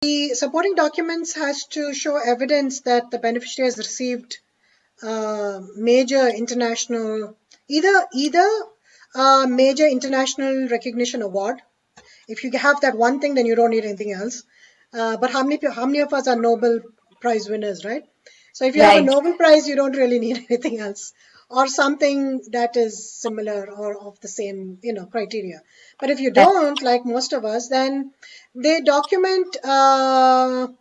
The supporting documents has to show evidence that the beneficiary has received major international, either major international recognition award. If you have that one thing, then you don't need anything else. But how many of us are Nobel Prize winners, right? So if you have a Nobel Prize, you don't really need anything else, or something that is similar or of the same, criteria. But if you don't, like most of us, then they document 9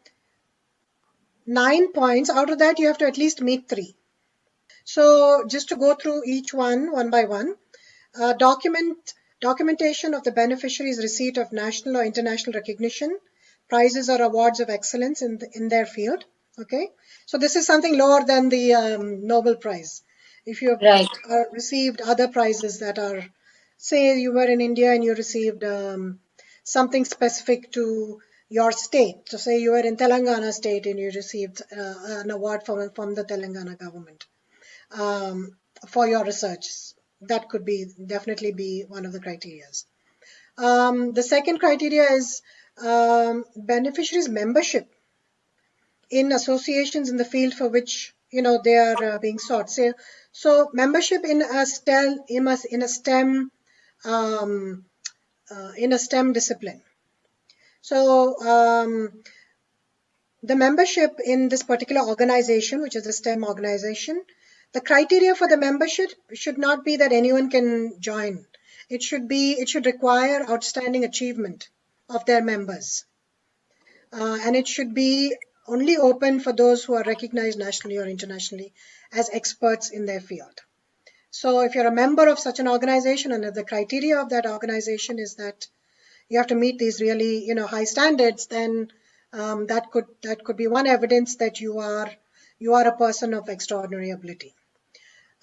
points. Out of that, you have to at least meet 3. So just to go through each one by one, documentation of the beneficiary's receipt of national or international recognition, prizes or awards of excellence in their field. Okay, so this is something lower than the Nobel Prize. If you have received other prizes that are, say you were in India and you received something specific to your state. So say you were in Telangana state and you received an award from the Telangana government for your research. That could definitely be one of the criteria. The second criteria is beneficiaries' membership in associations in the field for which they are being sought. So membership in a STEM discipline. So the membership in this particular organization, which is a STEM organization, the criteria for the membership should not be that anyone can join. It should require outstanding achievement of their members. And it should be only open for those who are recognized nationally or internationally as experts in their field. So if you're a member of such an organization and the criteria of that organization is that you have to meet these really high standards, then that could be one evidence that you are a person of extraordinary ability.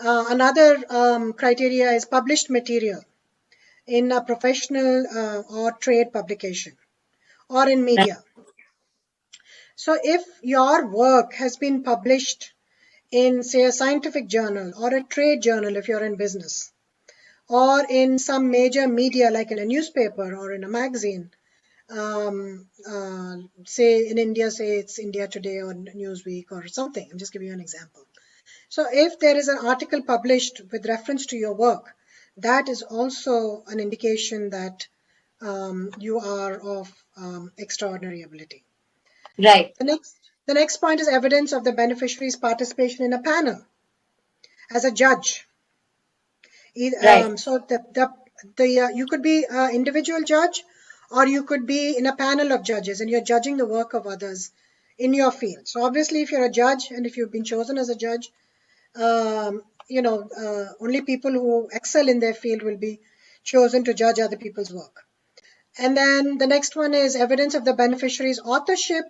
Another criteria is published material in a professional or trade publication or in media. So if your work has been published in, say, a scientific journal or a trade journal if you're in business, or in some major media like in a newspaper or in a magazine, say in India, say it's India Today or Newsweek or something. I'm just giving you an example. So if there is an article published with reference to your work, that is also an indication that you are of extraordinary ability. Right. The next point is evidence of the beneficiary's participation in a panel as a judge. So you could be an individual judge, or you could be in a panel of judges, and you're judging the work of others in your field. So obviously, if you're a judge and if you've been chosen as a judge, only people who excel in their field will be chosen to judge other people's work. And then the next one is evidence of the beneficiary's authorship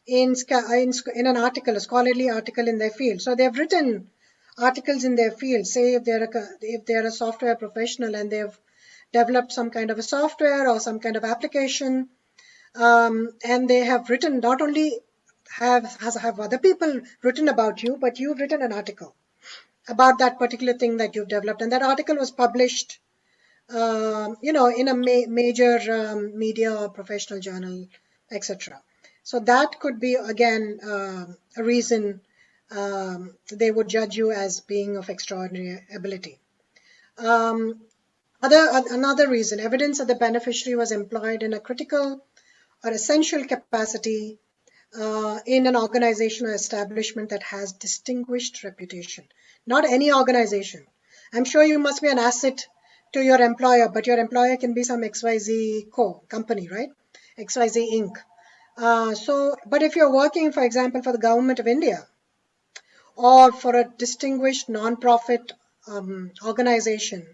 in an article, a scholarly article in their field. So they've written articles in their field. Say if they're a software professional and they've developed some kind of a software or some kind of application, and they have written, not only have other people written about you, but you've written an article about that particular thing that you've developed, and that article was published in a major media or professional journal, etc. So that could be, again, a reason they would judge you as being of extraordinary ability. Another reason, evidence that the beneficiary was employed in a critical or essential capacity in an organization or establishment that has distinguished reputation. Not any organization. I'm sure you must be an asset to your employer, but your employer can be some XYZ company, right? XYZ Inc. But if you're working, for example, for the government of India or for a distinguished non-profit organization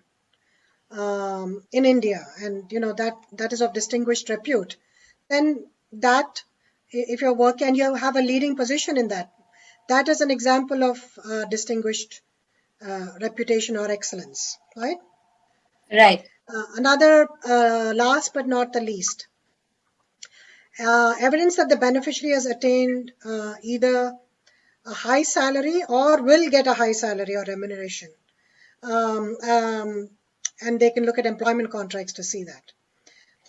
in India, and that is of distinguished repute, then that, if you're working and you have a leading position in that is an example of distinguished reputation or excellence, right? Right. Another, last but not the least, evidence that the beneficiary has attained either a high salary or will get a high salary or remuneration. And they can look at employment contracts to see that.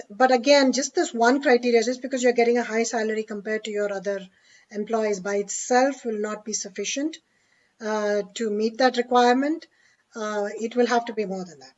But again, just this one criteria, just because you're getting a high salary compared to your other employees by itself will not be sufficient to meet that requirement. It will have to be more than that.